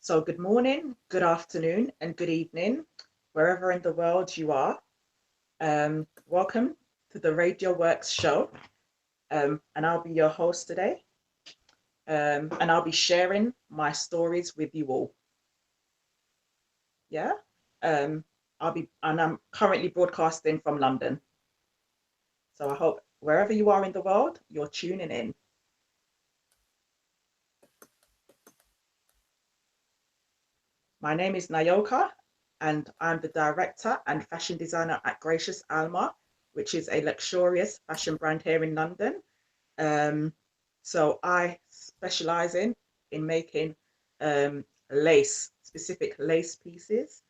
So, good morning, good afternoon, and good evening, wherever in the world you are. Welcome to the Radio.W.O.R.K.S show. And I'll be your host today. And I'll be sharing my stories with you all. Yeah. Um, I'm currently broadcasting from London. So I hope wherever you are in the world, you're tuning in. My name is Nayoka, and I'm the director and fashion designer at Gracious Alma, which is a luxurious fashion brand here in London. Um, so I specialize in making specific lace pieces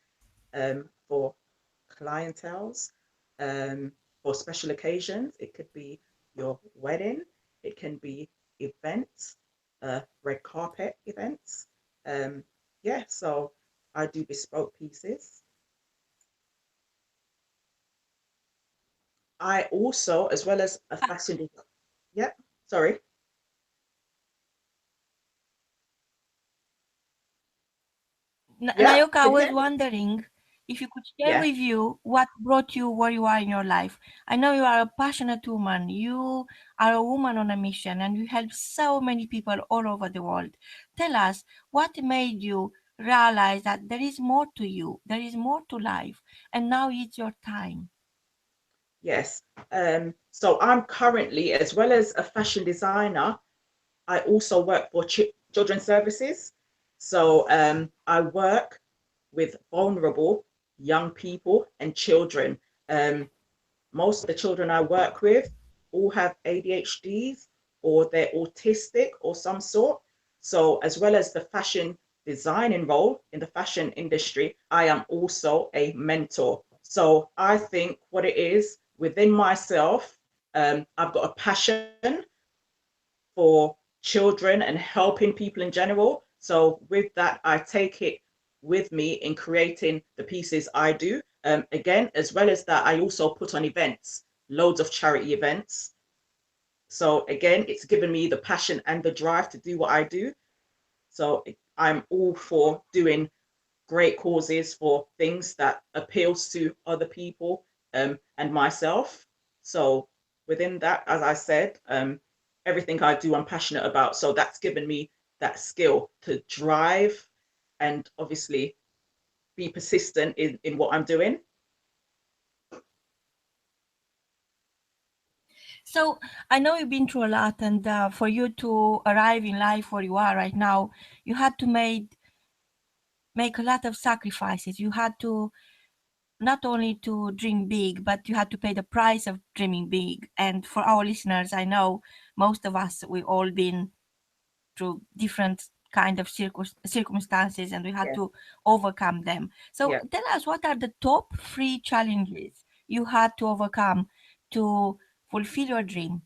for clientels, for special occasions. It could be your wedding, it can be events, red carpet events. Um, yeah, so I do bespoke pieces. I also, as well as a fashion, yeah, sorry, yeah, Nayoka, I can you was hear me? wondering if you could share Yeah. with you what brought you where you are in your life. I know you are a passionate woman. You are a woman on a mission and you help so many people all over the world. Tell us what made you realize that there is more to you, there is more to life, and now it's your time. Yes. So I'm currently, as well as a fashion designer, I also work for children's services. So I work with vulnerable young people and children. Um, Most of the children I work with all have ADHDs or they're autistic or some sort. So, as well as the fashion designing role in the fashion industry, I am also a mentor. So, I think what it is within myself, I've got a passion for children and helping people in general. So, with that, I take it with me in creating the pieces I do. Again, as well as that, I also put on events, loads of charity events. So again, it's given me the passion and the drive to do what I do. So I'm all for doing great causes for things that appeals to other people and myself. So within that, as I said, everything I do, I'm passionate about. So that's given me that skill to drive and obviously be persistent in what I'm doing. So I know you've been through a lot, and for you to arrive in life where you are right now, you had to make a lot of sacrifices. You had to not only to dream big, but you had to pay the price of dreaming big. And for our listeners, I know most of us, we've all been through different kind of circumstances and we had Yeah, to overcome them. So yeah, tell us, what are the top three challenges you had to overcome to fulfill your dream?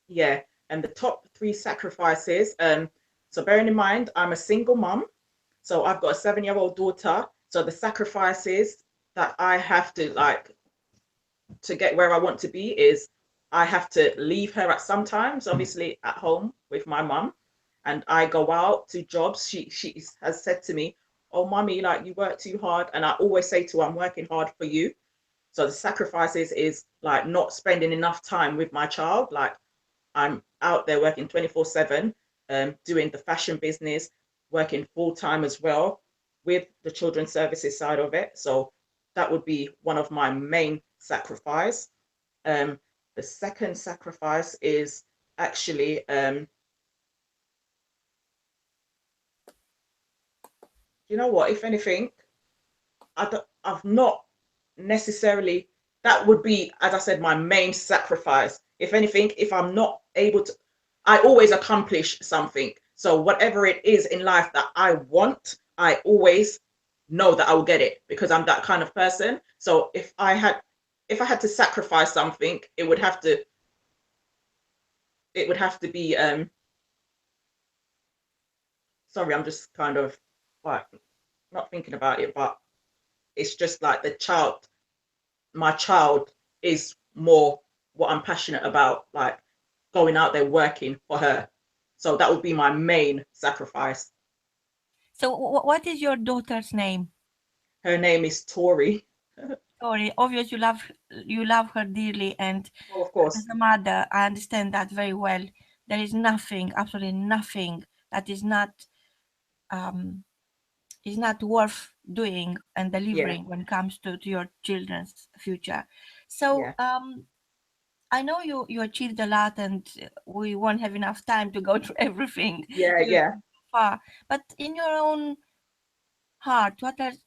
yeah. And the top three sacrifices. So bearing in mind, I'm a single mum. So I've got a 7-year-old daughter. So the sacrifices that I have to get where I want to be is I have to leave her at some times, obviously at home with my mum, and I go out to jobs. She has said to me, "Oh, mummy, like you work too hard," and I always say to her, "I'm working hard for you." So the sacrifices is like not spending enough time with my child. Like I'm out there working 24/7, doing the fashion business, working full time as well with the children's services side of it. So that would be one of my main sacrifice. Um, the second sacrifice is actually, you know what? If anything, I've not necessarily. That would be, as I said, my main sacrifice. If anything, if I'm not able to, I always accomplish something. So whatever it is in life that I want, I always know that I will get it because I'm that kind of person. So if I had to sacrifice something, it would have to be sorry, I'm just kind of like not thinking about it, but it's just like my child is more what I'm passionate about, like going out there working for her. So that would be my main sacrifice. So what is your daughter's name? Her name is Tori. Sorry, obviously you love her dearly, and Oh, of course. as a mother, I understand that very well. There is nothing, absolutely nothing, that um, is not worth doing and Yeah, delivering when it comes to your children's future. So yeah, I know you achieved a lot, and we won't have enough time to go through everything yeah, you yeah. far. But in your own heart,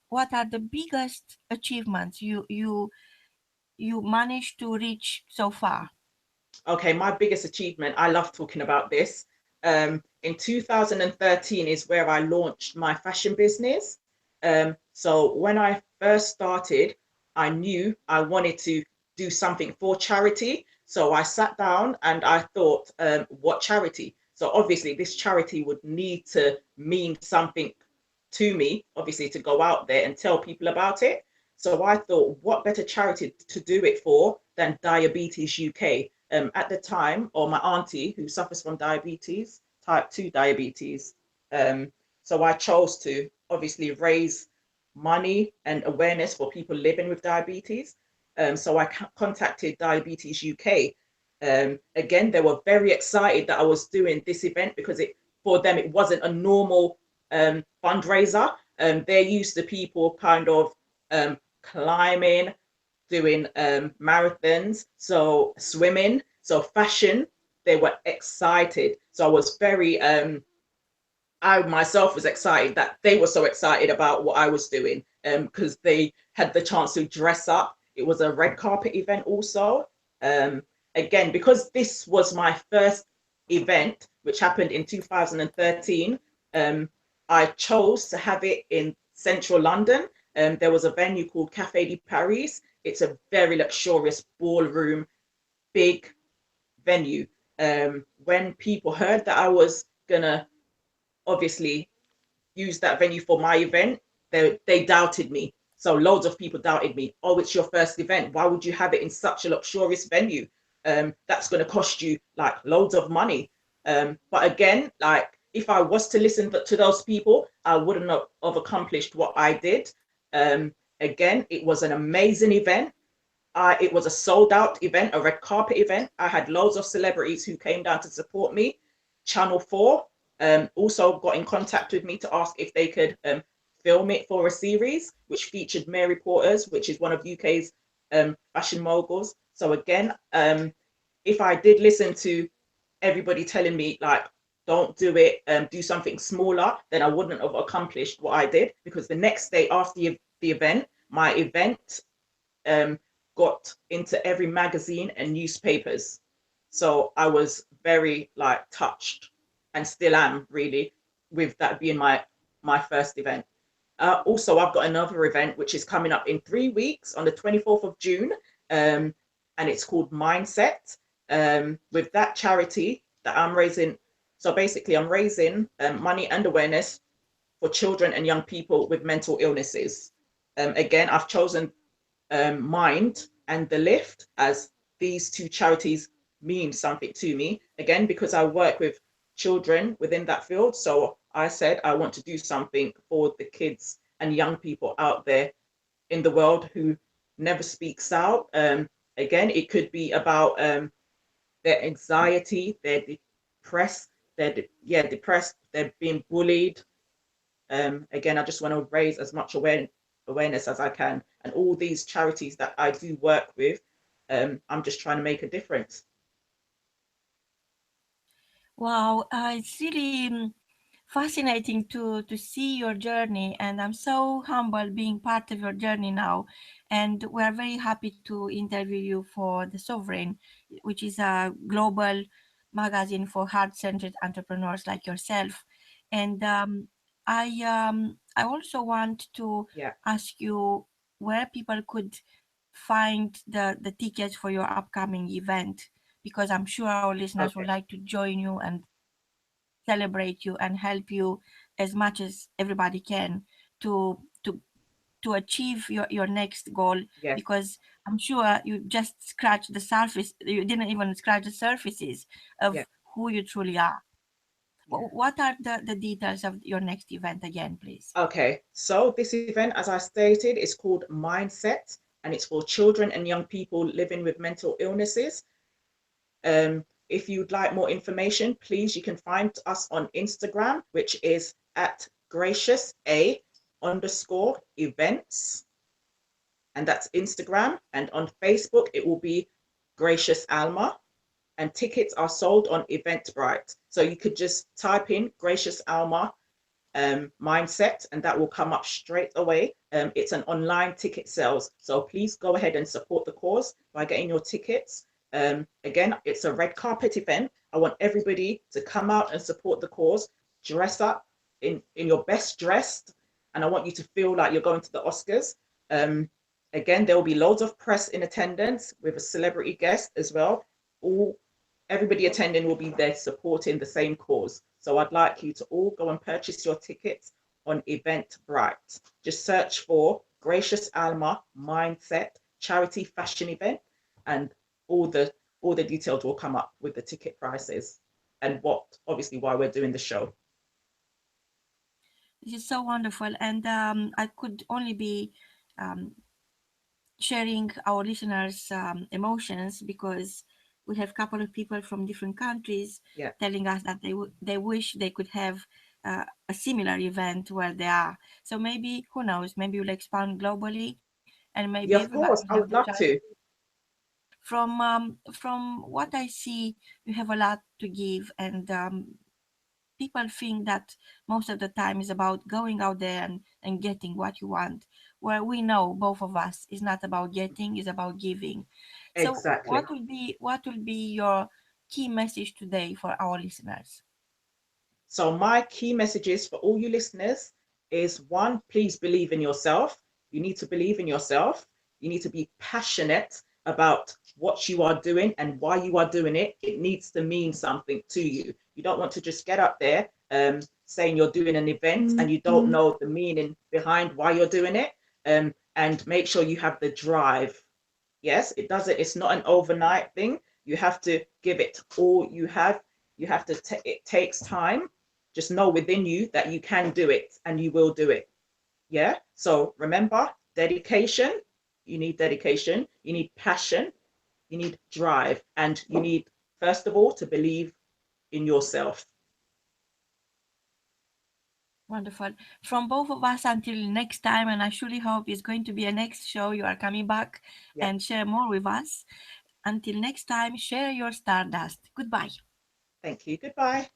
what are the biggest achievements you managed to reach so far? Okay, my biggest achievement, I love talking about this. In 2013 is where I launched my fashion business. So when I first started, I knew I wanted to do something for charity. So I sat down and I thought, what charity? So obviously, this charity would need to mean something to me, obviously, to go out there and tell people about it. So I thought, what better charity to do it for than Diabetes UK? At the time, or my auntie who suffers from diabetes, type 2 diabetes. Um, so I chose to obviously raise money and awareness for people living with diabetes. So I contacted Diabetes UK. Again, they were very excited that I was doing this event because it for them it wasn't a normal fundraiser. They're used to people kind of climbing, doing marathons, so swimming, so fashion. They were excited. So I was very I myself was excited that they were so excited about what I was doing because they had the chance to dress up. It was a red carpet event also. Um, Again, because this was my first event, which happened in 2013, um, I chose to have it in central London. There was a venue called Cafe de Paris. It's a very luxurious ballroom, big venue. When people heard that I was gonna obviously use that venue for my event, they doubted me. So loads of people doubted me. Oh, it's your first event. Why would you have it in such a luxurious venue? That's going to cost you like loads of money. But again, like if I was to listen to those people, I wouldn't have accomplished what I did. Again, it was an amazing event. It was a sold out event, a red carpet event. I had loads of celebrities who came down to support me. Channel 4 also got in contact with me to ask if they could film it for a series, which featured Mary Porters, which is one of UK's fashion moguls. So again, if I did listen to everybody telling me like, don't do it, do something smaller, then I wouldn't have accomplished what I did because the next day after the event, my event um, got into every magazine and newspapers. So I was very like touched and still am really with that being my first event. Also, I've got another event which is coming up in 3 weeks on the 24th of June, and it's called Mindset. With that charity that I'm raising, so basically, I'm raising money and awareness for children and young people with mental illnesses. Again, I've chosen Mind and the Lift as these two charities mean something to me. Again, because I work with children within that field. So I said I want to do something for the kids and young people out there in the world who never speaks out. Again, it could be about their anxiety, they're depressed, depressed, they're being bullied, again, I just want to raise as much awareness as I can. And all these charities that I do work with, I'm just trying to make a difference. Wow, it's really fascinating to see your journey, and I'm so humbled being part of your journey now. And we're very happy to interview you for The Sovereign, which is a global magazine for heart-centered entrepreneurs like yourself. And I also want to Yeah. ask you where people could find the tickets for your upcoming event, because I'm sure our listeners would Okay. like to join you and celebrate you and help you as much as everybody can to to to achieve your next goal, Yes. because I'm sure you just scratched the surface, you didn't even scratch the surfaces of Yeah. who you truly are. Yeah. What are the details of your next event again, please? Okay, so this event, as I stated, is called Mindset, and it's for children and young people living with mental illnesses. If you'd like more information, please, you can find us on Instagram, which is at gracious a underscore events, and that's Instagram. And on Facebook, it will be Gracious Alma, and tickets are sold on Eventbrite. So you could just type in Gracious Alma mindset, and that will come up straight away. It's an online ticket sales, so please go ahead and support the cause by getting your tickets. Again, it's a red carpet event. I want everybody to come out and support the cause, dress up in your best dressed, and I want you to feel like you're going to the Oscars. um, Again, there will be loads of press in attendance with a celebrity guest as well. All Everybody attending will be there supporting the same cause. So I'd like you to all go and purchase your tickets on Eventbrite. Just search for Gracious Alma Mindset Charity Fashion Event, and all the all the details will come up with the ticket prices and what obviously why we're doing the show. This is so wonderful, and I could only be um, sharing our listeners' emotions because we have a couple of people from different countries Yeah, telling us that they wish they could have a similar event where they are. So maybe who knows? Maybe we'll expand globally, and maybe yeah, everybody of course. will I have the would love chance. to. From what I see, you have a lot to give, and people think that most of the time is about going out there and getting what you want, where we know both of us is not about getting, is about giving. So Exactly. what will be your key message today for our listeners? So, my key messages for all you listeners is one, please believe in yourself. You need to believe in yourself. You need to be passionate about what you are doing and why you are doing it. It needs to mean something to you. You don't want to just get up there saying you're doing an event and you don't know the meaning behind why you're doing it. And make sure you have the drive. Yes, it's not an overnight thing. You have to give it all you have. It takes time. Just know within you that you can do it and you will do it. Yeah. So remember, dedication. You need dedication. You need passion. You need drive. And you need, first of all, to believe in yourself. Wonderful. From both of us until next time, and I surely hope it's going to be a next show. You are coming back Yeah. and share more with us. Until next time, share your stardust. Goodbye. Thank you. Goodbye.